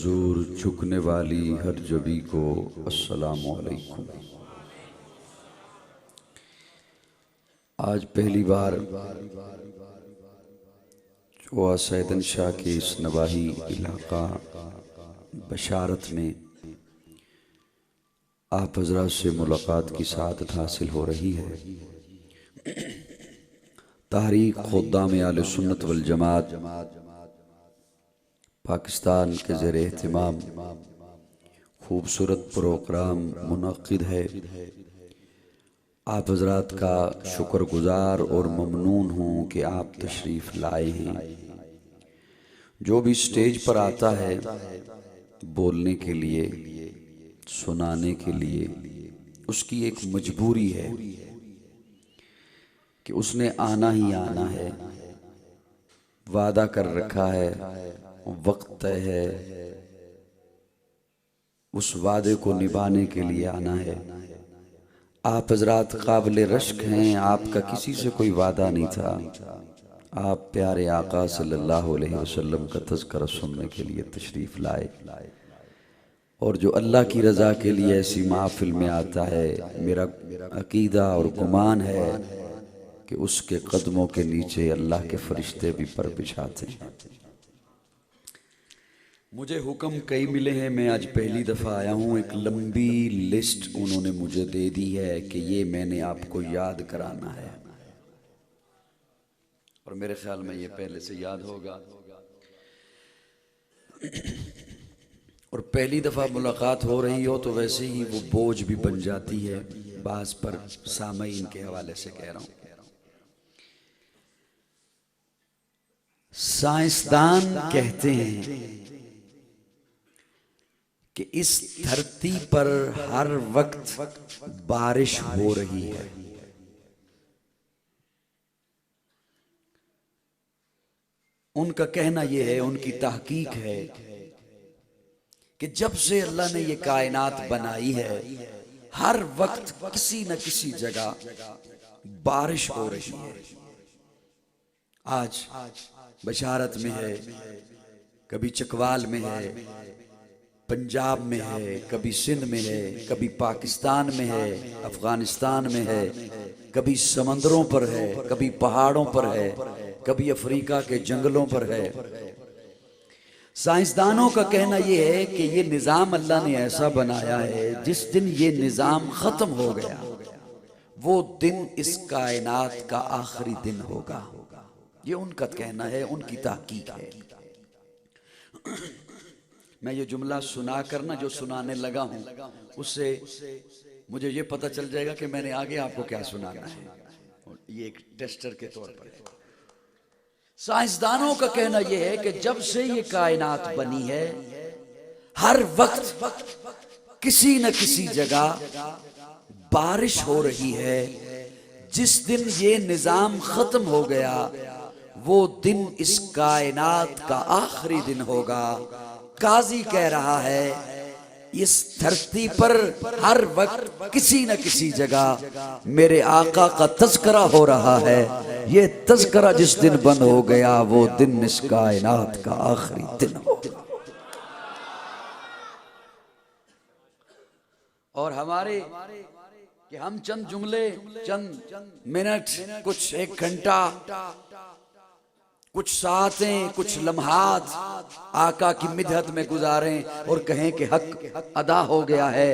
हुजूर झुकने वाली हर जबी को अस्सलामु अलैकुम। आज पहली बार जो सैदन शाह के इस नवाही इलाका बशारत में आप हज़रात से मुलाकात की सआदत हासिल हो रही है। तहरीक खुद्दाम आले सुन्नत वल जमात पाकिस्तान के ज़ेर एहतिमाम खूबसूरत प्रोग्राम मुनक़िद है। आप हज़रात का शुक्रगुज़ार और ममनून हूँ कि आप तशरीफ़ लाए हैं। जो भी स्टेज पर आता है बोलने के लिए, सुनाने के लिए, उसकी एक मजबूरी है कि उसने आना ही आना है। वादा कर रखा है, वक्त तय है, उस वादे को निभाने के लिए आना है। आप हज़रात काबिल रश्क हैं, आपका किसी से कोई वादा नहीं था। आप प्यारे आका सल्लल्लाहु अलैहि वसल्लम का तज़किरा सुनने के लिए तशरीफ़ लाए। और जो अल्लाह की रज़ा के लिए ऐसी महफ़िल में आता है, मेरा अकीदा और गुमान है कि उसके कदमों के नीचे अल्लाह के फरिश्ते भी पर बिछाते हैं। मुझे हुक्म कई मिले हैं, मैं आज पहली दफ़ा आया हूँ। एक लंबी लिस्ट उन्होंने मुझे दे दी है कि ये मैंने आपको याद कराना है, और मेरे ख्याल में ये पहले से याद होगा। और पहली दफ़ा मुलाकात हो रही हो तो वैसे ही वो बोझ भी बन जाती है बाज़ पर। सामईन के हवाले से कह रहा हूँ। साइंसदान कहते हैं कि इस धरती पर हर वक्त बारिश हो रही है। उनका कहना यह है, उनकी तहकीक है कि जब से अल्लाह ने ये कायनात बनाई है, हर वक्त किसी न किसी जगह बारिश हो रही है। आज बशारत में है, कभी चकवाल में है, पंजाब में है, कभी सिंध में है, कभी पाकिस्तान में है, अफगानिस्तान में है, कभी समंदरों पर है, कभी पहाड़ों पर है, कभी अफ्रीका के जंगलों पर है। साइंसदानों का कहना यह है कि ये निज़ाम अल्लाह ने ऐसा बनाया है, जिस दिन ये निज़ाम ख़त्म हो गया वो दिन इस कायनात का आखिरी दिन होगा। ये उनका कहना है, उनकी तहकीक है। मैं ये जुमला सुना कर ना, जो सुनाने लगा हूँ उससे मुझे ये पता चल जाएगा कि मैंने आगे आपको क्या सुनाना है। ये एक टेस्टर के तौर पर है। साइंसदानों का कहना यह है कि जब से ये कायनात बनी है, हर वक्त किसी न किसी जगह बारिश हो रही है। जिस दिन ये निजाम खत्म हो गया वो दिन इस कायनात का आखिरी दिन होगा। काजी कह रहा है, इस धरती पर हर वक्त किसी न किसी जगह मेरे आका का तज़किरा हो रहा है। ये तज़किरा जिस दिन बंद हो गया वो दिन इस कायनात का आखिरी दिन होगा। और हमारे कि हम चंद जुमले, चंद मिनट, कुछ एक घंटा, कुछ सातें, कुछ लम्हात आका की मिदहत में गुजारें और कहें कि हक अदा हो गया है।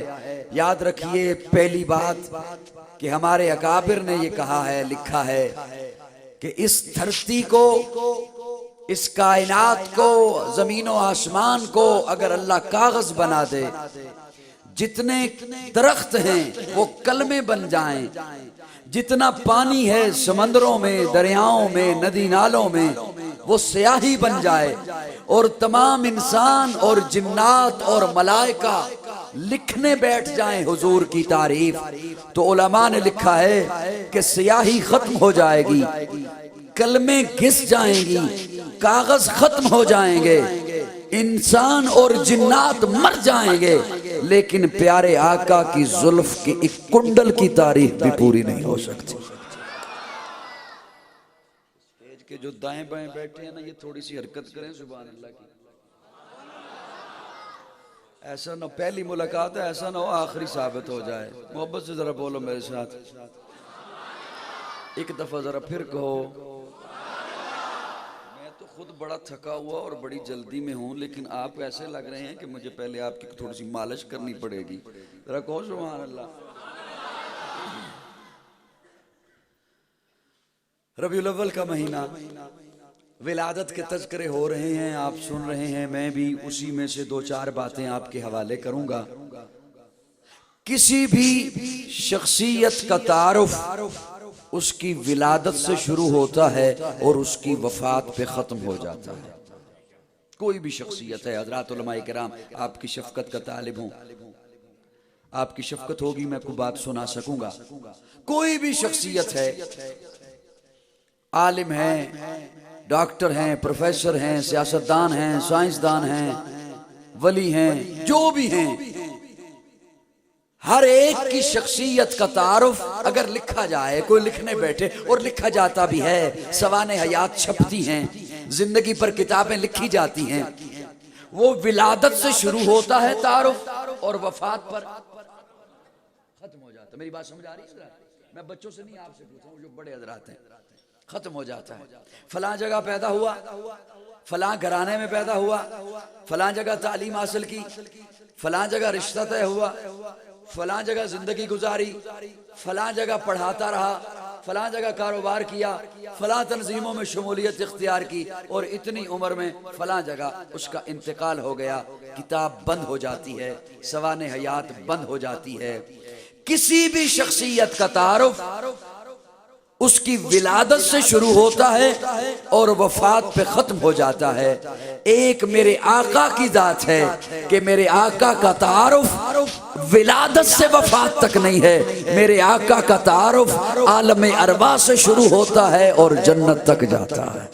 याद रखिए पहली बात कि हमारे अकाबिर ने ये कहा है, लिखा है कि इस धरती को, इस कायनात को, जमीन व आसमान को अगर अल्लाह कागज बना दे, जितने दरख्त हैं वो कलमे बन जाएं, जितना पानी है समंदरों में, दरियाओं में, नदी नालों में, वो स्याही बन जाए, और तमाम इंसान और जिन्नात और मलाइका लिखने बैठ जाएं हुजूर की तारीफ, तो उलमा ने लिखा है कि स्याही खत्म हो जाएगी, कलमे घिस जाएंगी, कागज खत्म हो जाएंगे, इंसान और जिन्नात मर जाएंगे, लेकिन प्यारे आका की जुल्फ की एक कुंडल की तारीफ भी पूरी नहीं हो सकती। स्टेज के जो दाएं बाएं बैठे हैं ना, ये थोड़ी सी हरकत करें सुभान अल्लाह की। ऐसा ना पहली मुलाकात है, ऐसा ना हो आखिरी साबित हो जाए। मोहब्बत से जरा बोलो मेरे साथ, एक दफा जरा फिर कहो। मैं तो खुद बड़ा थका हुआ और बड़ी जल्दी में हूं, लेकिन आप ऐसे लग रहे हैं कि मुझे पहले आपकी थोड़ी सी मालिश करनी पड़ेगी। जरा कहो सुभान अल्लाह। रबीउल अव्वल का महीना, विलादत के तज़किरे हो रहे हैं, आप सुन रहे हैं, मैं भी उसी में से दो चार बातें आपके हवाले करूंगा। किसी भी शख्सियत का तारुफ उसकी विलादत से शुरू होता है और उसकी वफात पे ख़त्म हो जाता है। कोई भी शख्सियत है, हज़रात उलमाए किराम आपकी शफ़क़त का तालिब हूँ, आपकी शफ़क़त होगी मैं आपको बात सुना सकूंगा। कोई भी शख्सियत है, आलिम हैं, डॉक्टर हैं, प्रोफेसर हैं, सियासतदान हैं, साइंसदान हैं, वली हैं, जो भी हैं, हर एक की शख्सियत का तारुफ अगर लिखा जाए, कोई लिखने बैठे और लिखा जाता भी है, सवाने हयात छपती हैं, जिंदगी पर किताबें लिखी जाती हैं, वो विलादत से शुरू होता है तारुफ और वफात पर खत्म हो जाता है। मेरी बात समझ आ रही है? मैं बच्चों से नहीं आपसे पूछा हूँ, जो बड़े हजरात हैं। खत्म हो जाता है, फलां जगह पैदा हुआ, फलां घराने में पैदा हुआ, फलां जगह तालीम हासिल की, फलां जगह रिश्ता तय हुआ, फलां जगह जिंदगी गुजारी, फलां जगह पढ़ाता रहा, फलां जगह कारोबार किया, फलां तंजीमों में शमूलियत इख्तियार की, और इतनी उम्र में फलां जगह उसका इंतकाल हो गया। किताब बंद हो जाती है, सवाने हयात बंद हो जाती है। किसी भी शख्सियत का तारुफ उसकी विलादत से शुरू होता है और वफात पे खत्म हो जाता है। एक मेरे आका की जात है कि मेरे आका का तारुफ विलादत से वफात तक नहीं है, मेरे आका का तारुफ आलम अरवा से शुरू होता है और जन्नत तक जाता है।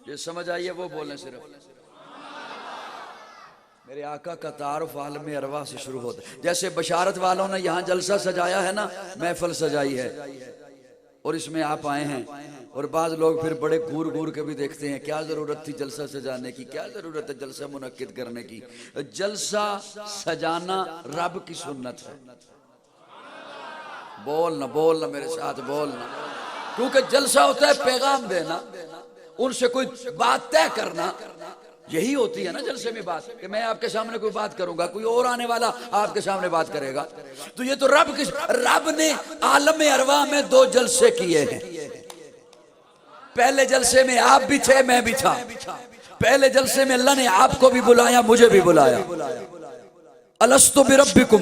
ये समझ आइए, वो बोलें सिर्फ। मेरे आका का तारुफ आलम अरवा से शुरू होता है। जैसे बशारत वालों ने यहाँ जलसा सजाया है ना, महफिल सजाई है, और इसमें आप आए हैं, और बाज लोग फिर बड़े घूर घूर के भी देखते हैं, क्या जरूरत थी जलसा सजाने की, क्या जरूरत है जलसा मुनक्किद करने की। जलसा सजाना रब की सुन्नत है। बोलना बोलना मेरे साथ बोलना, क्योंकि जलसा होता है पैगाम देना, उनसे कोई बात तय करना, यही होती है ना जलसे में बात, कि मैं आपके सामने कोई बात करूंगा, कोई और आने वाला आपके सामने बात करेगा। तो ये तो रब ने आलम अरवा में दो जलसे किए हैं। पहले जलसे में आप भी थे, मैं भी था। पहले जलसे में अल्लाह ने आपको भी बुलाया, मुझे भी बुलाया। अलस्तु बिरब्बिकुम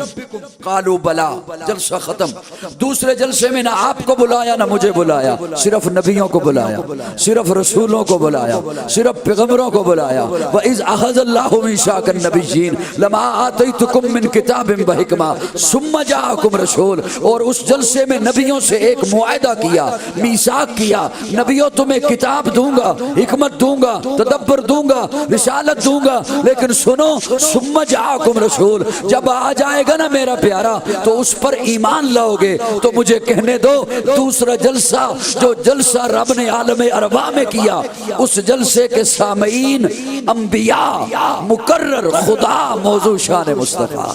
कालू बला, जलसा खत्म। दूसरे जलसे में ना आपको बुलाया ना मुझे बुलाया, सिर्फ नबियों को बुलाया, सिर्फ रसूलों को बुलाया, सिर्फ पैगंबरों को बुलाया। व इज़ अख़ज़ल्लाहु मीसाक़न नबिय्यीन लमा आतैतुकुम मिन किताबिन व हिकमा सुम्मा जाअकुम रसूल। और उस जलसे में नबियों से एक मुआहदा किया, मीसाक किया, नबियों तुम्हें किताब दूंगा, हिकमत दूंगा, तदब्बर दूंगा, रिसालत दूंगा, लेकिन सुनो सुम्मा जाअकुम रसूल, जब आ जाएगा ना मेरा प्यारा तो उस पर ईमान लाओगे। तो मुझे कहने दो, दूसरा जलसा जो जलसा रब ने आलम अरवा में किया, उस जलसे के सामीन अंबिया, मुकर्रर, खुदा, मौजू शान मुस्तफा।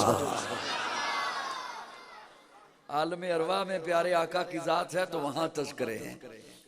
आलम अरवा में प्यारे आका की जात है तो वहां तज़किरे हैं,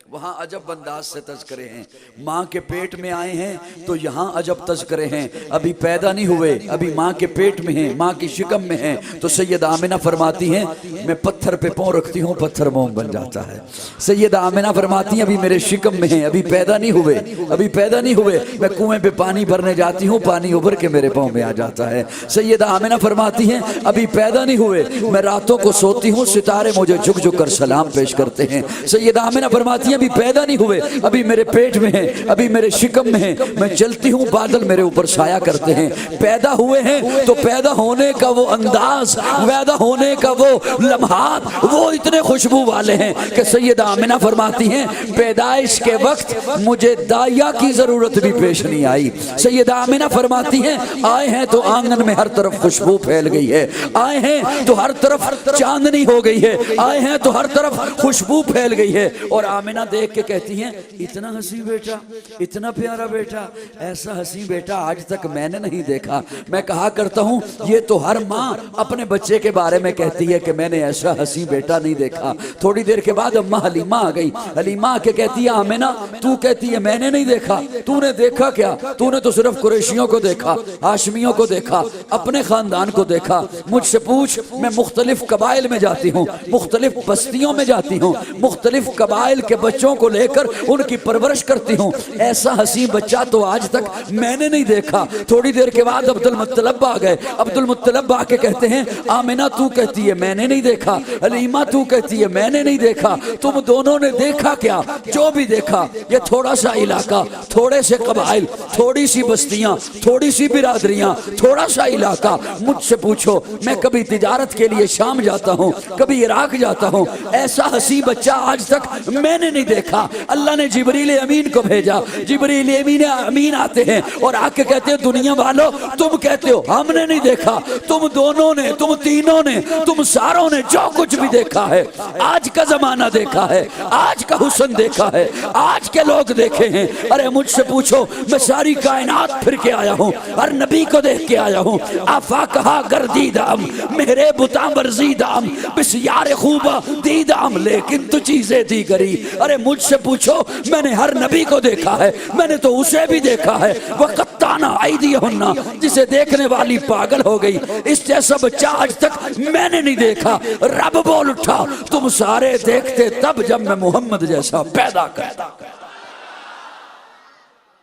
वहाँ अजब अंदाज से तज़किरे हैं। माँ के पेट में आए हैं तो यहाँ अजब तज़किरे हैं। अभी पैदा नहीं हुए, अभी माँ के पेट में हैं, माँ की शिकम में हैं। तो सैयदा आमिना फरमाती हैं, मैं पत्थर पे पाँव रखती हूँ, पत्थर मोम बन जाता है। सैयदा आमिना फरमाती हैं, अभी मेरे शिकम में हैं, अभी पैदा नहीं हुए, अभी पैदा नहीं हुए, मैं कुएं पे पानी भरने जाती हूँ, पानी उभर के मेरे पाँव में आ जाता है। सैयदा आमिना फरमाती हैं, अभी पैदा नहीं हुए, मैं रातों को सोती हूँ, सितारे मुझे झुक झुक कर सलाम पेश करते हैं। सैयदा आमिना फरमाती हैं, अभी पैदा नहीं हुए, अभी मेरे पेट में हैं, अभी मेरे शिकम में हैं, मैं चलती हूँ, बादल मेरे ऊपर साया करते हैं। पैदा हुए हैं तो पैदा होने का वो अंदाज, पैदा होने का वो लम्हात, वो इतने खुशबू वाले हैं कि सैयदा आमिना फरमाती हैं, पैदाइश के वक्त मुझे दाया की जरूरत भी पेश नहीं आई। सैयदा आमिना फरमाती हैं, आए हैं तो आंगन में हर तरफ खुशबू फैल गई है, आए हैं तो हर तरफ चांदनी हो गई है, आए हैं तो हर तरफ खुशबू फैल गई है। और आमिना देख के कहती हैं इतना हंसी बेटा, इतना प्यारा बेटा, ऐसा हंसी बेटा आज तक मैंने नहीं देखा। मैं कहा करता हूँ ये तो हर माँ अपने बच्चे के बारे में कहती है कि मैंने ऐसा हंसी बेटा नहीं देखा। थोड़ी देर के बाद अम्मा हलीमा आ गई। हलीमा आके कहती है आमिना तू कहती है मैंने नहीं देखा, तूने देखा क्या? तूने तो सिर्फ कुरैशियों को देखा, हाशमियों को देखा, अपने खानदान को देखा। मुझसे पूछ, मैं मुख्तलिफ कबाइल में जाती हूँ, मुख्तलिफ बस्तियों में जाती हूँ, मुख्तलिफ कबाइल के बच्चों को लेकर उनकी परवरिश करती हूँ। ऐसा हसी बच्चा तो आज तक मैंने नहीं देखा। थोड़ी देर के बाद अब्दुल मुत्तलब आ गए। अब्दुल मुत्तलब आके कहते हैं आमिना तू कहती है मैंने नहीं देखा, हलीमा तू कहती है मैंने नहीं देखा, तुम दोनों ने देखा क्या? जो भी देखा, ये थोड़ा सा इलाका, थोड़े से कबाइल, थोड़ी सी बस्तियां, थोड़ी सी बिरादरियां, थोड़ा सा इलाका, मुझसे पूछो। मैं कभी तिजारत के लिए शाम जाता हूँ, कभी इराक जाता हूँ, ऐसा हसी बच्चा आज तक मैंने नहीं देखा। अल्लाह ने जिब्रील अमीन को भेजा। जिब्रील अमीन आते हैं और आके कहते हैं दुनिया वालों तुम कहते हो हमने नहीं देखा, तुम दोनों ने, तुम तीनों ने, तुम सारों ने जो कुछ भी देखा है, आज का जमाना देखा है, आज का हुस्न देखा है, आज के लोग देखे हैं। अरे मुझसे पूछो, मैं सारी कायनात फिर के आया हूँ, हर नबी को देख के आया हूँ। आफा कहा गर्दीदाम मेरे बुता वर्जीदाम बिस्यार खूबा दीदाम लेकिन तू चीजें दी करी। अरे मुझसे पूछो, मैंने हर नबी को देखा है, मैंने तो उसे भी देखा है। वक़त्ताना आइदियहुन्ना, जिसे देखने वाली पागल हो गई। इस जैसा बच्चा आज तक मैंने नहीं देखा। रब बोल उठा तुम सारे देखते तब जब मैं मोहम्मद जैसा पैदा करता।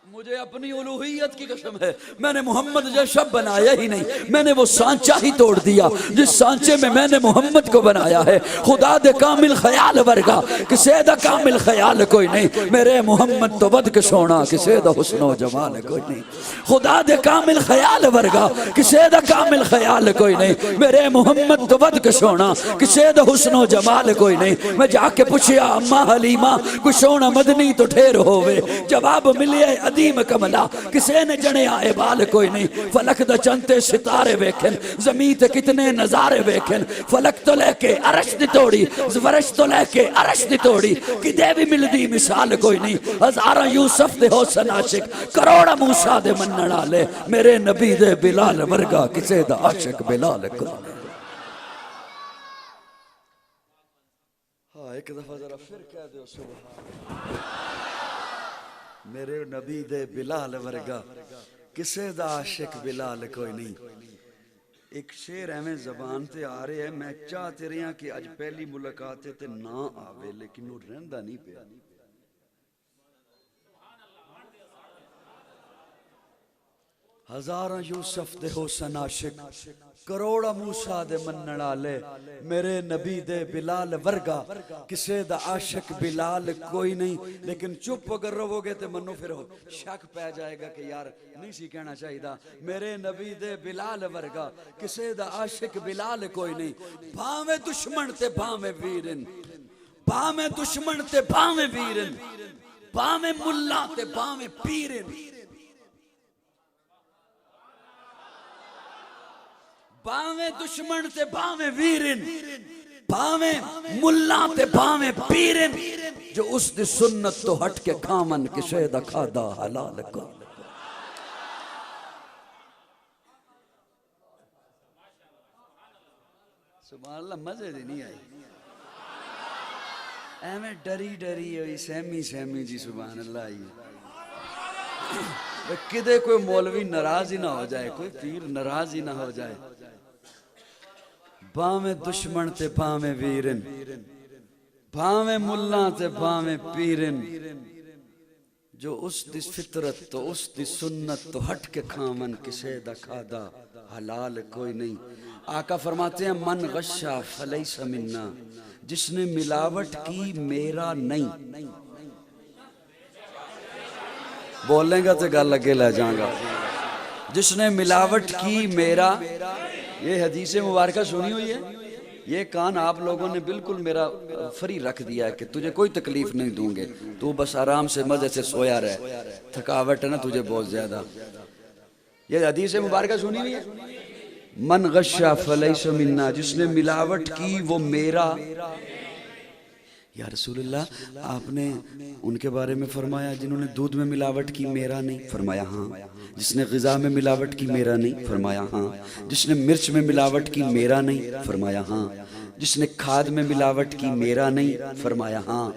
मुझे अपनी उलूहियत की कसम है, मैंने मोहम्मद जैसा बनाया ही नहीं, मैंने वो सांचा ही तोड़ दिया जिस सांचे में मैंने मोहम्मद को बनाया है। खुदा दे कामिल ख्याल वर्गा किसे दा कामिल ख्याल कोई नहीं, मेरे मोहम्मद तो बद के सोना किसे दा हुस्नो जमाल कोई नहीं। खुदा दे कामिल ख्याल वर्गा किसे दा कामिल ख्याल कोई नहीं, मेरे मोहम्मद तो बद के सोना किसे दा हुस्नो जमाल कोई नहीं। मैं जाके पूछिया अम्मा हलीमा कोई सोना मदनी तो ठेर होवे, जवाब मिले अदीम कमला किसे ने जने आए बाल कोई नहीं। फलक द चंते सितारे वेखन, जमीन ते कितने नजारे वेखन, फलक तो लेके अरश दी तोड़ी, फरश तो लेके अरश दी तोड़ी, किदे भी मिलदी मिसाल कोई नहीं। हजारा यूसुफ दे हुस्न आशिक, करोड़ा मूसा दे मनण वाले, मेरे नबी दे बिलाल वर्गा किसे दा आशिक बिलाल कोई नहीं। हाँ एक दफा जरा फिर कह दो सुभान। मेरे नबी दे बिलाल वर्गा किसे दा आशिक बिलाल कोई नहीं। एक शेर एवें जबान ते आ रहे है, मैं चाह तेरे कि अज पहली मुलाकात ते ना आवे, लेकिन वो रहंदा नहीं पिया। हजारा यूसुफ दे हुस्न आशिक, करोड़ा मूसा दे मनण वाले, मेरे नबी दे बिलाल वर्गा किसे दा आशिक बिलाल कोई नहीं। लेकिन चुप अगर रहोगे तो मनो फिर शक पै जाएगा कि यार नहीं सी कहना चाहिए। मेरे नबी दे बिलाल वर्गा किसे दा आशिक बिलाल कोई नहीं। भावे दुश्मन ते भावे वीरन, भावे दुश्मन ते भावे वीरन, भावे मुल्ला ते भावे पीरन, भावे दुश्मन ते भावे वीरन, भावे मुल्ला ते भावे पीरन, जो उस दी सुन्नत तो हट के खामन किसे दा खादा हलाल को। सुभान अल्लाह, मजे दी नहीं आई, एवें डरी डरी हुई सहमी सहमी जी सुभान अल्लाह आई। किदे कोई मौलवी नाराज ही ना हो जाए, कोई पीर नाराज ही ना हो जाए। भावे दुश्मन ते भावे वीरन, भावे मुल्ला ते भावे पीरन, जो उस दी फितरत तो उस दी सुन्नत तो हट के खामन किसे दा खादा हलाल कोई नहीं। आका फरमाते हैं मन गश्शा फलैसा मिन्ना, जिसने मिलावट की मेरा नहीं। बोलेगा तो गल अगे ले जाऊंगा। जिसने मिलावट की मेरा, ये हदीस मुबारक सुनी हुई है, ये कान आप लोगों ने बिल्कुल मेरा फ्री रख दिया है कि तुझे कोई तकलीफ नहीं दूंगे, तू बस आराम से मजे से सोया रहे, थकावट है ना तुझे बहुत ज्यादा। ये हदीस मुबारक सुनी हुई है, मन गश्शा फलैसा मिन्ना, जिसने मिलावट की वो मेरा। या रसूलल्लाह, आपने उनके बारे में फरमाया जिन्होंने दूध में मिलावट की, मेरा नहीं। फरमाया हाँ। जिसने ग़िज़ा में मिलावट की, मेरा नहीं। फरमाया हाँ। जिसने मिर्च में मिलावट की, मेरा नहीं। फरमाया हाँ। जिसने खाद में मिलावट की, मेरा नहीं। फरमाया हाँ।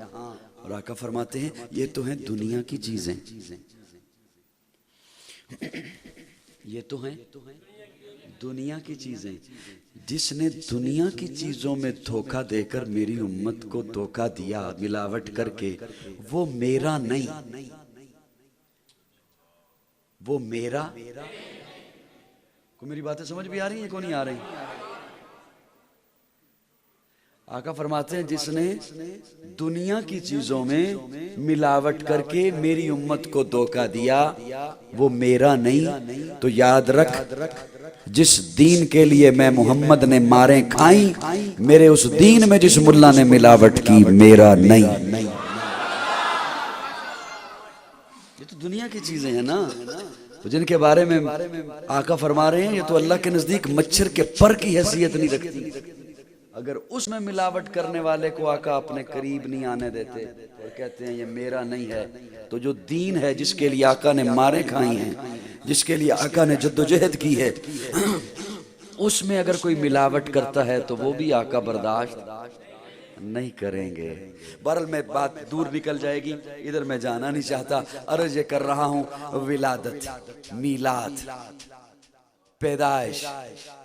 और आका फरमाते हैं ये तो हैं दुनिया की चीज़ें, ये तो हैं दुनिया की चीज़ें। जिसने दुनिया की चीज़ों में धोखा देकर मेरी उम्मत को धोखा दिया मिलावट करके, वो मेरा नहीं, वो मेरा। को मेरी बातें समझ भी आ रही हैं, को नहीं आ रही? आका फरमाते हैं जिसने दुनिया की चीजों में मिलावट करके मेरी उम्मत को धोखा दिया, वो मेरा नहीं। तो याद रख, जिस दीन के लिए मैं मोहम्मद ने मारे खाई, मेरे उस दीन में जिस मुल्ला ने मिलावट की, मेरा नहीं। ये तो दुनिया की चीजें हैं ना, तो जिनके बारे में आका फरमा रहे हैं ये तो अल्लाह के नजदीक मच्छर के पर की हैसियत नहीं रखती। अगर उसमें मिलावट करने वाले को आका अपने करीब नहीं आने देते और कहते हैं ये मेरा नहीं है, तो जो दीन है जिसके लिए आका ने मारे खाई हैं, जिसके लिए आका ने जद्दोजहद की है, उसमें अगर कोई मिलावट करता है तो वो भी आका बर्दाश्त नहीं करेंगे। बहरहाल मैं बात दूर निकल जाएगी, इधर मैं जाना नहीं चाहता। अर्ज ये कर रहा हूँ, विलादत, मीलाद, पैदाइश,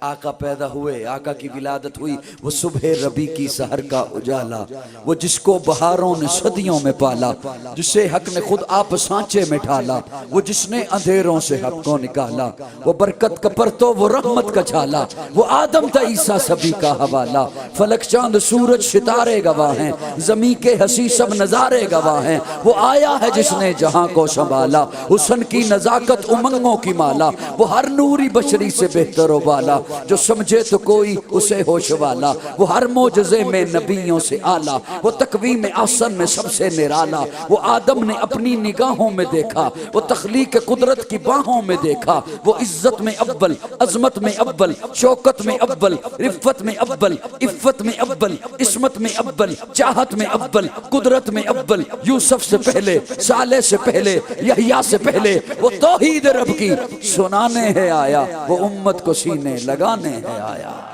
आका पैदा हुए, आका की विलादत हुई, वो सुबह रबी की सहर का उजाला, वो जिसको बहारों ने सदियों में पाला, जिसे हक ने खुद आप सांचे में ढाला, वो जिसने अंधेरों से हक को निकाला, वो बरकत का परतो, वो रहमत का छाला, वो आदम था ईसा सभी का हवाला। फलक चांद सूरज सितारे गवाह हैं, जमी के हसी सब नजारे गवाह हैं। वो आया है जिसने जहां को संभाला, हुस्न की नजाकत उमंगों की माला, वो हर नूरी बशरी से बेहतर वाला, जो समझे तो कोई उसे होश वाला, वो हर मोजज़े में नबियों से आला, वो तकवीम आसन में सबसे निराला। वो आदम ने अपनी निगाहों में देखा, वो तख्लीक कुदरत की बाहों में देखा, वो इज्जत में अव्वल, अजमत में अव्वल, शौकत में अव्वल, रिफ़त में अव्वल, इफ़्फ़त में अव्वल, इस्मत में अव्वल, चाहत में अव्वल, कुदरत में अव्वल। यूसुफ से पहले, साले से पहले, यहया से पहले, वो तौहीद रब की सुनाने है आया, वो उम्मत को सीने लगाने है आया।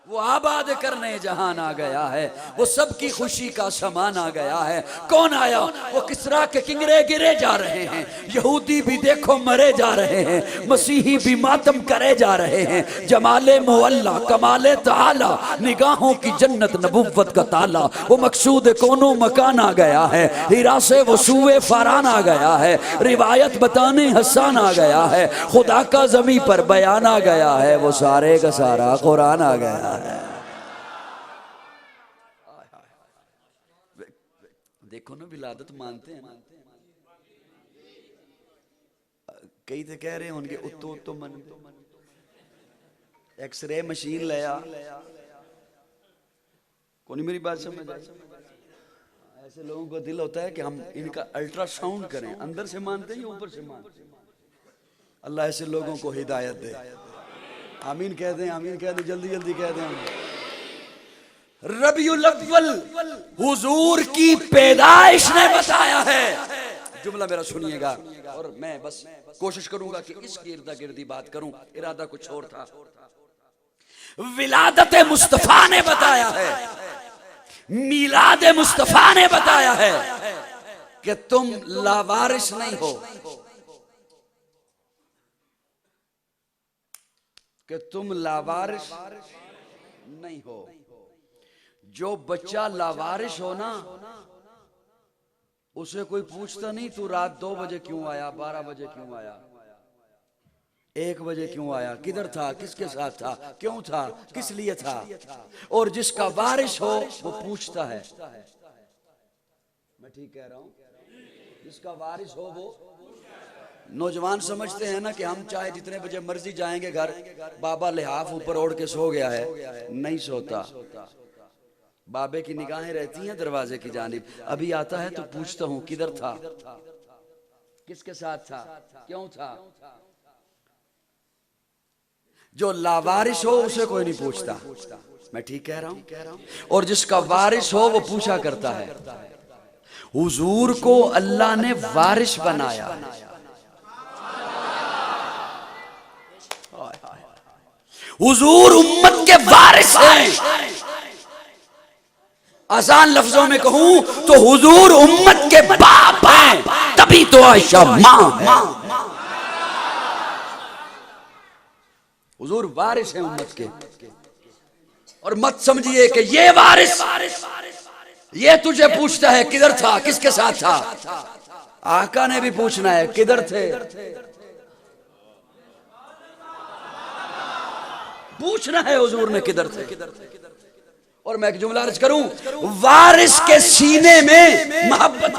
वो आबाद करने जहान आ गया है, वो सबकी खुशी का सामान आ गया है। कौन आया? वो किसरा के किंगरे गिरे जा रहे हैं, यहूदी भी देखो मरे जा रहे हैं, मसीही भी मातम करे जा रहे हैं। जमाले मुअल्ला, कमाले ताला, निगाहों की जन्नत नबुव्वत का ताला, वो मकसूद कोनो मकान आ गया है। हीरा से वो सूए फारान आ गया है, रिवायत बताने हसान आ गया है, खुदा का जमी पर बयान आ गया है, वो सारे का सारा कुरान आ गया है। देखो ना, विलादत मानते हैं ना। कई तो कह रहे होंगे उत्तो उत्तो मन, एक्सरे मशीन लिया, कौन मेरी बात समझ आए? ऐसे लोगों को दिल होता है कि हम इनका अल्ट्रासाउंड करें, अंदर से मानते हैं या ऊपर से मानते हैं? अल्लाह ऐसे लोगों को हिदायत दे। आमीन कह दें, आमीन कह दें, जल्दी जल्दी कह दें। रबीउल अव्वल हुजूर की पैदाइश ने बताया है। जुमला मेरा सुनिएगा, और मैं बस कोशिश करूंगा कि इसकी इर्दा गिर्दी बात करूं, इरादा कुछ और था। विलादत मुस्तफा ने बताया है, मीलाद मुस्तफा ने बताया है कि तुम लावारिस नहीं हो, कि तुम लावारिस नहीं हो। जो बच्चा लावारिस हो ना, उसे कोई पूछता नहीं तू रात 2 बजे क्यों आया, 12 बजे क्यों आया, 1 बजे क्यों आया, किधर था, किसके साथ था, क्यों था, किस लिए था। और जिसका वारिस हो वो पूछता है। मैं ठीक कह रहा हूं? जिसका वारिस हो वो। नौजवान समझते हैं ना कि हम चाहे जितने बजे मर्जी जाएंगे घर, बाबा लिहाफ ऊपर ओढ़ के सो गया है, नहीं सोता। बाबे की निगाहें रहती हैं दरवाजे की जानिब। अभी आता है तो पूछता हूं किधर था, किसके साथ था, क्यों था। जो लावारिस हो उसे कोई नहीं पूछता, मैं ठीक कह रहा हूं, और जिसका वारिस हो वो पूछा करता है। हुजूर को अल्लाह ने वारिस बनाया, हुजूर उम्मत के वारिस हैं। आसान लफ्जों में कहूं तो हुजूर उम्मत के बाप हैं, तभी तो आयशा मां है। हुजूर वारिस हैं उम्मत के। और मत समझिए कि ये वारिस ये तुझे पूछता है किधर था, किसके साथ था। आका ने भी पूछना है किधर थे, पूछना है हुजूर ने किधर थे। और मैं एक जुमला अर्ज करूं, वारिस के सीने में मोहब्बत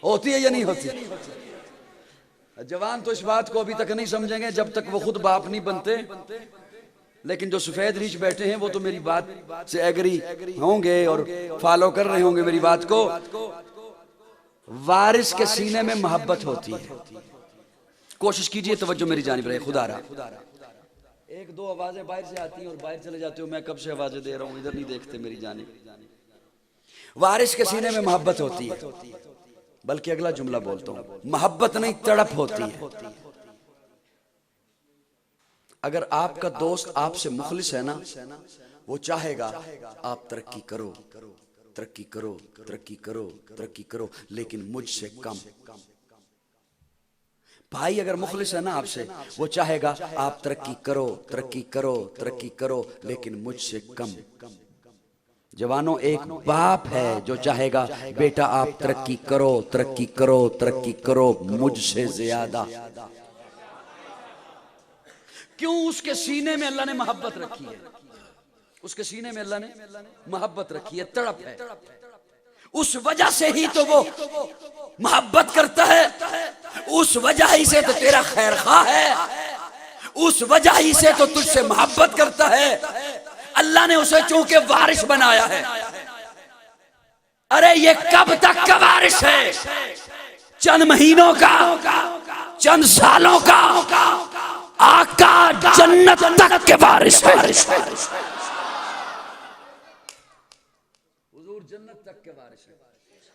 होती है या नहीं होती। जवान तो इस बात को अभी तक नहीं समझेंगे जब तक वो खुद बाप नहीं बनते, लेकिन जो सफेद रीछ बैठे हैं वो तो मेरी बात से एग्री होंगे और फॉलो कर रहे होंगे मेरी बात को। वारिस के सीने में मोहब्बत होती है। कोशिश कीजिए, तवज्जो मेरी जानिब रहे, खुदा रहा। एक दो आवाजें बाहर से आती हैं और बाहर चले जाते हो, मैं कब से आवाजें दे रहा हूं, इधर नहीं देखते मेरी जानिब। वारिस के सीने में मोहब्बत होती है, बल्कि अगला जुमला बोलता हूं, मोहब्बत नहीं तड़प होती है। अगर आपका दोस्त आपसे मुखलिस है ना, वो चाहेगा आप तरक्की करो, तरक्की करो, तरक्की करो, तरक्की करो, लेकिन मुझसे कम। भाई अगर मुखलिस है ना आपसे, वो चाहेगा आप तरक्की करो, तरक्की करो, तरक्की करो, लेकिन मुझसे कम। जवानों, एक बाप है जो चाहेगा बेटा आप तरक्की करो, तरक्की करो, तरक्की करो, मुझसे ज्यादा। क्यों? उसके सीने में अल्लाह ने मोहब्बत रखी है, उसके सीने में अल्लाह ने मोहब्बत रखी है, तड़प है। उस वजह से ही तो वो मोहब्बत करता है, उस वजह ही से तो तेरा खैर खा है, उस वजह ही से तो तुझसे मोहब्बत करता है। अल्लाह ने उसे चूंकि वारिस बनाया है। अरे ये कब तक का वारिस है? चंद महीनों का, चंद सालों का, आका जन्नत तक के वारिस है। हुजूर जन्नत तक के वारिस है।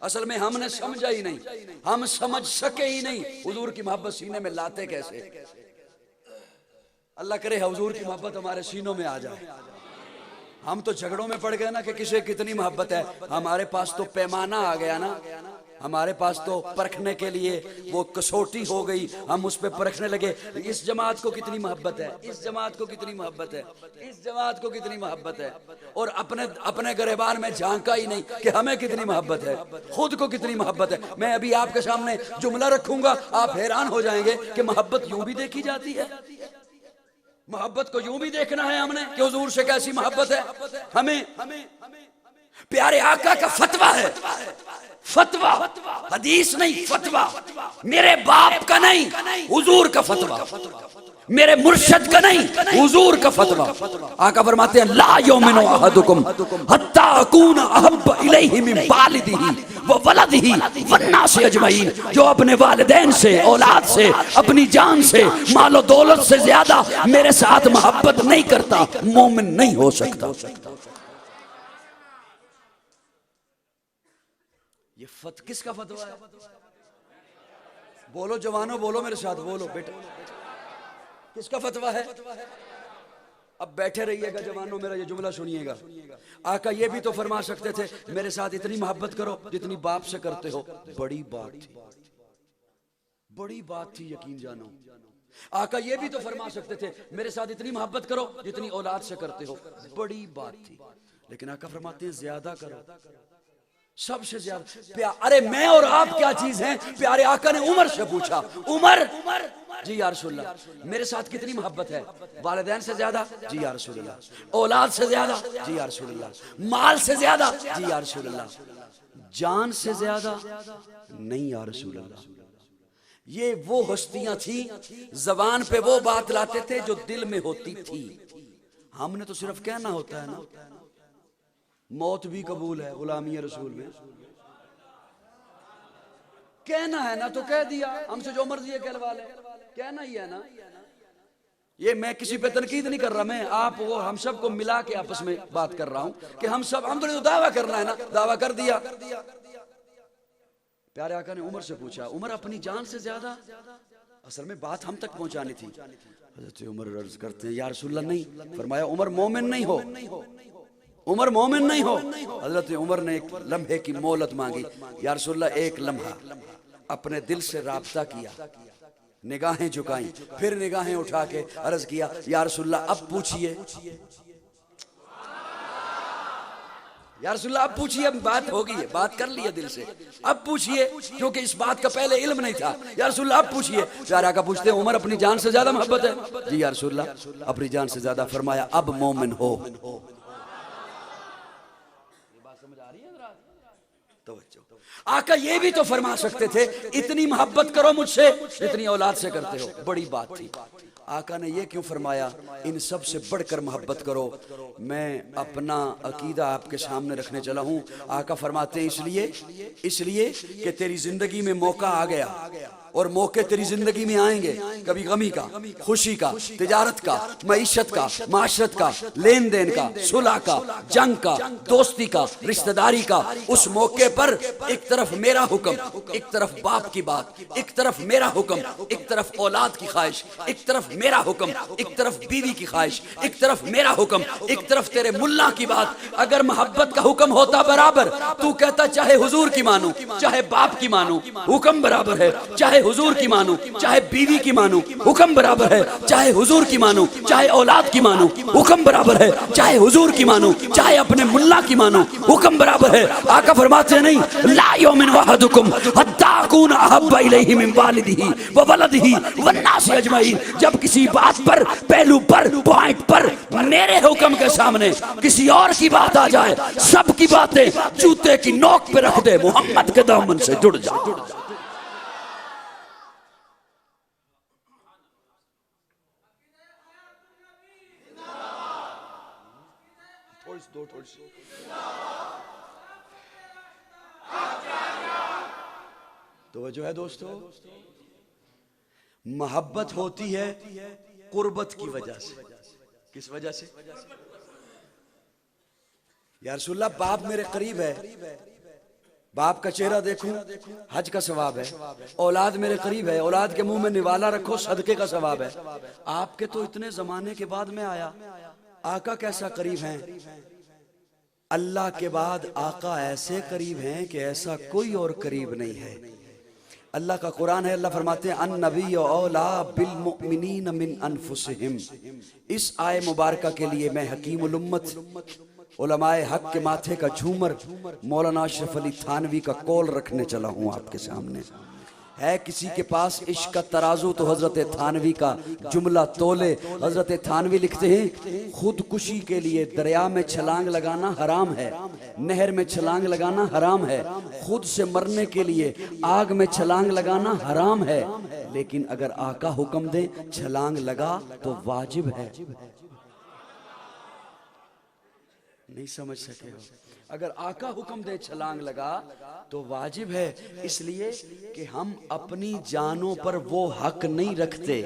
असल में हमने समझा ही नहीं, हम समझ सके ही नहीं हुजूर की मोहब्बत सीने में लाते कैसे। अल्लाह करे हुजूर की मोहब्बत हमारे सीनों में आ जाए। हम तो झगड़ों में पड़ गए ना कि किसे कितनी मोहब्बत है। हमारे पास तो पैमाना आ गया ना, हमारे पास तो परखने के लिए वो कसौटी हो गई, हम उस पर परखने लगे। इस जमात को कितनी मोहब्बत है, इस जमात को कितनी मोहब्बत है, इस जमात को कितनी मोहब्बत है, और अपने अपने गिरबान में झांका ही नहीं कि हमें कितनी मोहब्बत है, खुद को कितनी मोहब्बत है। मैं अभी आपके सामने जुमला रखूंगा, आप हैरान हो जाएंगे कि मोहब्बत यूं भी देखी जाती है। मोहब्बत को यूं भी देखना है हमने कि हुजूर से कैसी मोहब्बत है। हमें प्यारे आका का फतवा है, फतवा, हदीस नहीं, फतवा। मेरे बाप का नहीं, हुजूर का फतवा। मेरे मुर्शिद का नहीं, हुजूर का फतवा। आका फरमाते हैं ला युमिनु अहदुकुम हत्ता अकूना अहब्ब इलैहि मिन वालिदिही व वलदिही वन्नासि अजमईन। जो अपने वालिदैन से, औलाद से, अपनी जान से, मालो दौलत से ज्यादा मेरे साथ मोहब्बत नहीं करता, मोमिन नहीं हो सकता। ये किसका फतवा है? बोलो जवानों, बोलो मेरे साथ, बोलो बेटा, किसका फतवा है? अब बैठे रहिएगा जवानों, मेरा ये जुमला सुनिएगा। आका ये भी तो फरमा सकते थे मेरे साथ इतनी मोहब्बत करो जितनी बाप से करते हो। बड़ी बात थी, बड़ी बात थी, यकीन जानो। आका ये भी तो फरमा सकते थे मेरे साथ इतनी मोहब्बत करो जितनी औलाद से करते हो। बड़ी बात थी, लेकिन आका फरमाते हैं ज्यादा करो, सबसे ज्यादा। अरे मैं और आप क्या चीज हैं? प्यारे आका ने उमर से पूछा, उमर जी या रसूलल्लाह, मेरे साथ कितनी मोहब्बत है? वालिदैन से ज्यादा? जी या रसूलल्लाह। औलाद से ज्यादा? जी या रसूलल्लाह। माल से ज्यादा? जी या रसूलल्लाह। जान से ज्यादा? नहीं या रसूलल्लाह। ये वो हस्तियां थी, जबान पे वो बात लाते थे जो दिल में होती थी। हमने तो सिर्फ कहना होता है ना, मौत भी कबूल है गुलामी रसूल में। कहना है ना तो कह दिया, हमसे जो मर्जी है कहलवा ले। कहना ही है ना। ये मैं किसी पे तनकीद नहीं कर रहा, मैं आप वो हम सबको मिला के आपस में बात कर रहा हूं कि हम तो दावा करना है ना, दावा कर दिया। प्यारे आका ने उमर से पूछा, उमर अपनी जान से ज्यादा, असल में बात हम तक पहुंचानी थी। हज़रत उमर अर्ज करते हैं, या रसूलल्लाह नहीं। फरमाया उमर मोमिन नहीं हो, उमर मोमिन नहीं हो। हज़रत उमर ने एक लम्हे की मोहलत मांगी। या रसूलल्लाह एक लम्हा अपने दिल से राब्ता किया, निगाहें झुकाई, फिर निगाहें उठा के अर्ज किया, या रसूलल्लाह अब पूछिए, या रसूलल्लाह अब पूछिए। अब बात होगी है, बात कर ली है दिल से, अब पूछिए, क्योंकि इस बात का पहले इल्म नहीं था। या रसूलल्लाह अब पूछिए। प्यारे आका पूछते हैं, उमर अपनी जान से ज्यादा मोहब्बत है? जी या रसूलल्लाह अपनी जान से ज्यादा। फरमाया अब मोमिन हो। आका ये भी तो फरमा सकते थे, इतनी मोहब्बत करो मुझसे जितनी औलाद से करते हो, बड़ी बात थी। आका ने ये क्यों फरमाया, इन सब से बढ़कर मोहब्बत करो। मैं अपना अकीदा आपके सामने रखने चला हूँ। आका फरमाते हैं इसलिए कि तेरी जिंदगी में मौका आ गया, और मौके तेरी जिंदगी में आएंगे, कभी गमी का, खुशी का, तिजारत का, मईशत का, माशरत का, लेन देन का, सुलह का, जंग का, दोस्ती का, रिश्तेदारी का। उस मौके पर एक तरफ मेरा हुक्म, एक तरफ बाप की बात, एक तरफ मेरा हुक्म, एक तरफ औलाद की ख्वाहिश, एक तरफ मेरा हुक्म, एक तरफ बीवी की ख्वाहिश, एक तरफ मेरा हुक्म, एक तरफ तेरे मुल्ला की बात। अगर मोहब्बत का हुक्म होता बराबर, तू कहता चाहे हुजूर की मानू चाहे बाप की मानू, हुक्म बराबर है। चाहे हुजूर की मानू चाहे बीवी की मानू, हुक्म बराबर है। चाहे हुजूर की मानू चाहे औलाद की मानू, हुक्म बराबर है। चाहे हुजूर की मानू चाहे अपने मुल्ला की मानू, हुक्म बराबर है। आका फरमाते हैं, नहीं, ला युमिन वहदुकुम हत्ता अकूना अहब्बा इलैहि मिन वालिदिही व वलदिही वन्नासि अजमईन। जब किसी बात पर, पहलू पर, पॉइंट पर मेरे हुक्म के सामने किसी और की बात आ जाए, सब की बातें जूते की नोक पे रख दे, मोहम्मद के दामन से जुड़ जा। तो वजह है दोस्तों, मोहब्बत होती है कुर्बत की वजह से। किस वजह से? या रसूलल्लाह बाप मेरे करीब है, बाप का चेहरा देखूं हज का सवाब है। औलाद मेरे करीब है, औलाद के मुंह में निवाला रखो सदके का सवाब है। आपके तो इतने जमाने के बाद में आया, आका कैसा करीब हैं? अल्लाह के बाद आका ऐसे करीब हैं कि ऐसा कोई और करीब नहीं है। अल्लाह का कुरान है, अल्लाह फरमाते हैं अन नबी औला बिल मुमिनीन मिन अनफुसिहिम। इस आय मुबारका के लिए मैं हकीमुल उम्मत, उलमाए हक के माथे का झूमर, मौलाना अशरफ अली थानवी का कौल रखने चला हूँ आपके सामने। है किसी के पास इश्क का तराजू तो हजरत थानवी का जुमला तोले। हजरत थानवी लिखते हैं, खुदकुशी के लिए दरिया में छलांग लगाना हराम है, नहर में छलांग लगाना हराम है, खुद से मरने के लिए आग में छलांग लगाना हराम है, लेकिन अगर आका हुक्म दे छलांग लगा तो वाजिब है। नहीं समझ सके हो? अगर आका हुक्म दे छलांग लगा तो वाजिब है, इसलिए कि हम अपनी जानों पर वो हक नहीं रखते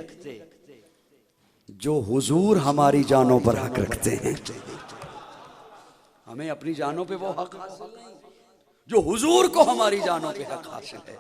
जो हुजूर हमारी जानों पर हक रखते हैं। हमें अपनी जानों पे वो हक हासिल नहीं जो हुजूर को हमारी जानों पे हक हासिल है।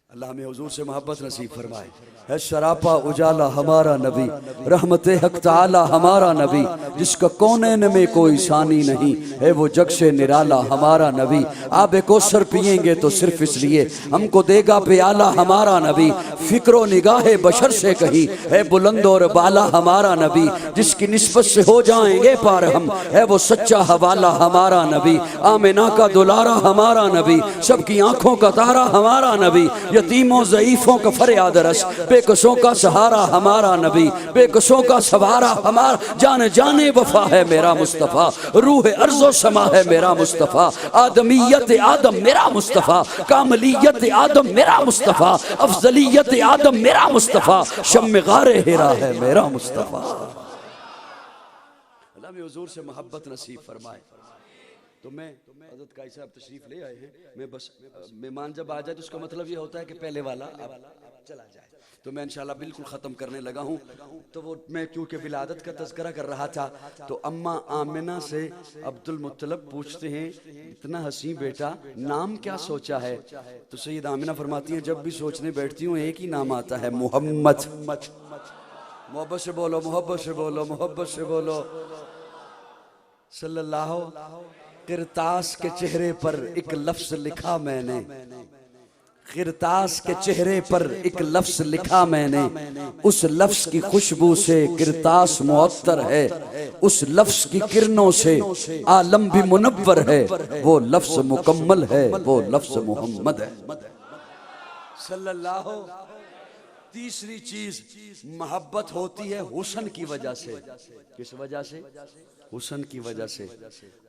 अल्लाह हमें हुजूर से मोहब्बत नसीब फरमाए। है शरापा उजाला हमारा नबी, रहमते हक ताला हमारा नबी, जिसका कोने में कोई सानी नहीं है, वो जग से निराला हमारा नबी। आबे कौसर पिएंगे तो सिर्फ इसलिए हमको देगा प्याला हमारा नबी। फिक्रो निगाहे बशर से कहीं है बुलंद और बाला हमारा नबी, जिसकी निस्बत से हो जाएंगे पार हम, है वो सच्चा हवाला हमारा नबी। आमिना का दुलारा हमारा नबी, सबकी आंखों का तारा हमारा नबी, यतीमों ज़ईफों का फरियाद रस, बेकसों का सहारा हमारा नबी, बेकसों का सवारा हमारा। जाने जाने वफा है मेरा मुस्तफ़ा, रूह अर्ज़ो समा है मेरा मुस्तफ़ा, आदमियत आदम मेरा मुस्तफ़ा, कामलियत आदम मेरा मुस्तफ़ा, अफजलियत आदम मेरा मुस्तफ़ा, शम्मे गारे हिरा है मेरा मुस्तफ़ा। अल्लाह में हुजूर से मोहब्बत नसीब फरमाए। तो मैं हज़रत काई साहब तशरीफ ले आए हैं, मैं बस मेहमान जब आ जाए तो उसका मतलब ये होता है कि पहले वाला अब चला जाए। तो मैं इंशाल्लाह बिल्कुल ख़त्म करने लगा हूँ। तो वो मैं क्योंकि विलादत का तज़किरा कर रहा था, तो अम्मा आमिना से अब्दुल मुत्तलब पूछते हैं, इतना हसी बेटा, नाम क्या सोचा है? तो सैयद आमिना फरमाती हैं, जब भी सोचने बैठती हूँ एक ही नाम आता है, मोहम्मद। मोहब्बत से बोलो, मोहब्बत से बोलो, मोहब्बत से बोलो। सल्लल्लाहु। किरतास के चेहरे पर एक लफ्ज लिखा मैंने, किरतास के चेहरे पर एक लफ्ज लिखा मैंने, उस लफ्ज की खुशबू से किरतास मुअत्तर है, उस लफ्ज की किरणों से आलम भी मुनव्वर है, वो लफ्ज मुकम्मल है, वो लफ्ज मोहम्मद है। सल्लल्लाहु। तीसरी चीज मोहब्बत होती है हुस्न की वजह से। किस वजह से? हुस्न की वजह से।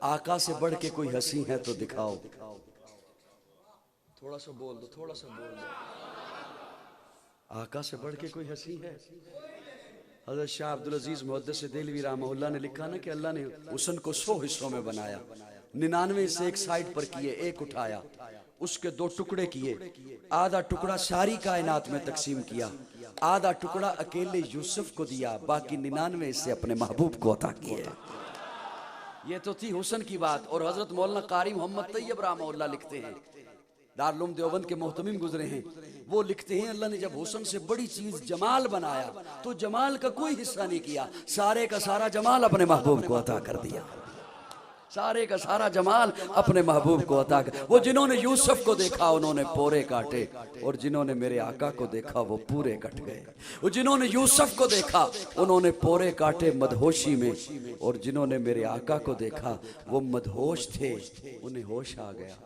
आका से बढ़ के कोई हंसी है तो दिखाओ। थोड़ा सा बोल दो, थोड़ा सा बोल दो। आका से बढ़ के कोई हंसी है? हज़रत शाह अब्दुल अजीज मुहद्दिस देहलवी रहमहुल्लाह ने लिखा ना कि अल्लाह ने हुस्न को 100 हिस्सों में बनाया, 99 से एक साइड पर किए, एक उठाया, उसके 2 टुकड़े किए, आधा टुकड़ा सारी कायनात में तकसीम किया, आधा टुकड़ा अकेले यूसुफ को दिया, बाकी 99 से अपने महबूब को अता किए। ये तो थी हुस्न की बात। और हजरत मौलाना कारी मोहम्मद तैयब रहमहुल्लाह लिखते हैं, दारुल देवबंद के मोहतमिम गुजरे हैं, वो लिखते हैं, अल्लाह ने जब हुस्न से बड़ी चीज जमाल बनाया तो जमाल का कोई हिस्सा नहीं किया, सारे का सारा जमाल अपने महबूब को अता कर दिया, सारे का सारा जमाल अपने महबूब को अता कर। वो जिन्होंने यूसुफ को देखा उन्होंने पोरे काटे, और जिन्होंने मेरे आका को देखा वो पूरे कट गए। वो जिन्होंने यूसुफ को देखा उन्होंने पोरे काटे मदहोशी में, और जिन्होंने मेरे आका को देखा वो मदहोश थे, उन्हें होश आ गया।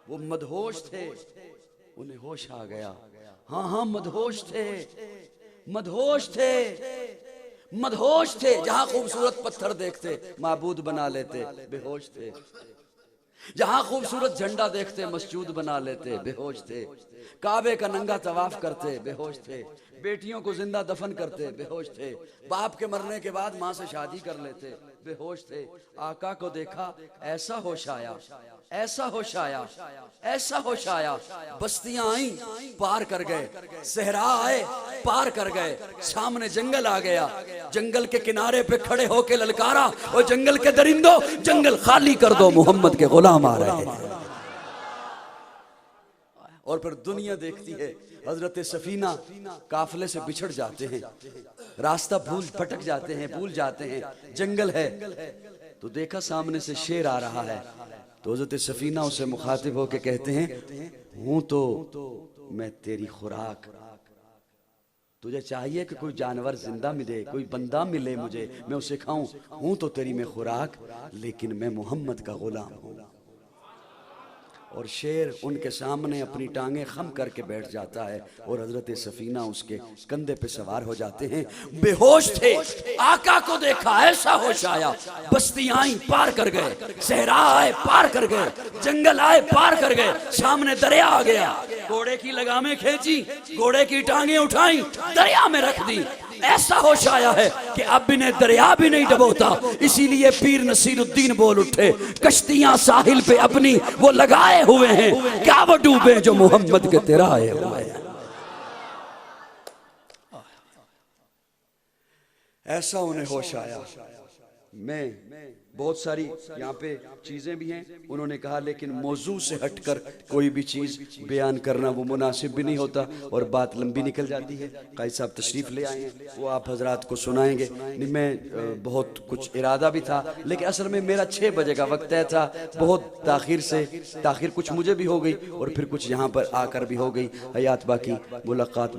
वो मदहोश थे, उन्हें होश आ गया। हाँ हाँ, मदहोश थे, मदहोश थे, मदहोश थे। जहां खूबसूरत पत्थर देखते माबूद बना लेते, बेहोश थे। जहां खूबसूरत झंडा देखते मस्जूद बना लेते, बेहोश थे। काबे का नंगा तवाफ करते, बेहोश थे। बेटियों को जिंदा दफन करते, बेहोश थे। बाप के मरने के बाद माँ से शादी कर लेते, बेहोश थे। आका को देखा, ऐसा होश आया, ऐसा होश आया, ऐसा होश आया। बस्तियां आई, पार कर गए, सहरा आए, पार कर गए, सामने जंगल आ गया, जंगल के किनारे पे खड़े होके ललकारा, और जंगल के दरिंदों जंगल खाली कर दो, मोहम्मद के गुलाम आ रहे हैं। और फिर दुनिया देखती है, हजरत सफीना काफिले से बिछड़ जाते हैं, रास्ता भटक जाते हैं, भूल जाते हैं, जंगल है। तो देखा सामने से शेर आ रहा है, तो हजरत सफीना उसे मुखातिब होके कहते हैं, हूं तो मैं तेरी खुराक, तुझे चाहिए कि कोई जानवर जिंदा मिले, कोई बंदा मिले मुझे, मैं उसे खाऊं। हूं तो तेरी मैं खुराक, लेकिन मैं मोहम्मद का गुलाम हूं। और शेर उनके सामने अपनी टांगे खम करके बैठ जाता है, और हजरत सफीना उसके कंधे पे सवार हो जाते हैं। बेहोश थे, आका को देखा, ऐसा होश आया। बस्तियां आई, पार कर गए, सहरा आए, पार कर गए, जंगल आए, पार कर गए, सामने दरिया आ गया। घोड़े की लगामें खींची, घोड़े की टांगे उठाई, दरिया में रख दी। ऐसा होश आया है कि अब इन्हें दरिया भी नहीं डबोता। इसीलिए पीर नसीरुद्दीन बोल उठे, कश्तियां साहिल पे अपनी वो लगाए हुए हैं, क्या वो डूबे जो मोहम्मद के तिराए हुए हैं। ऐसा उन्हें होश आया। मैं बहुत सारी यहाँ पे चीजें भी हैं, उन्होंने कहा, लेकिन मौजू से हटकर कोई भी चीज बयान करना वो मुनासिब भी नहीं होता, और बात लंबी निकल जाती है। कायद साहब तशरीफ ले आए हैं, वो आप हजरात को सुनाएंगे। मैं बहुत कुछ इरादा भी था, लेकिन असल में मेरा 6 बजे का वक्त तय था। बहुत ताखिर कुछ मुझे भी हो गई, और फिर कुछ यहाँ पर आकर भी हो गई। हयात बाकी, मुलाकात।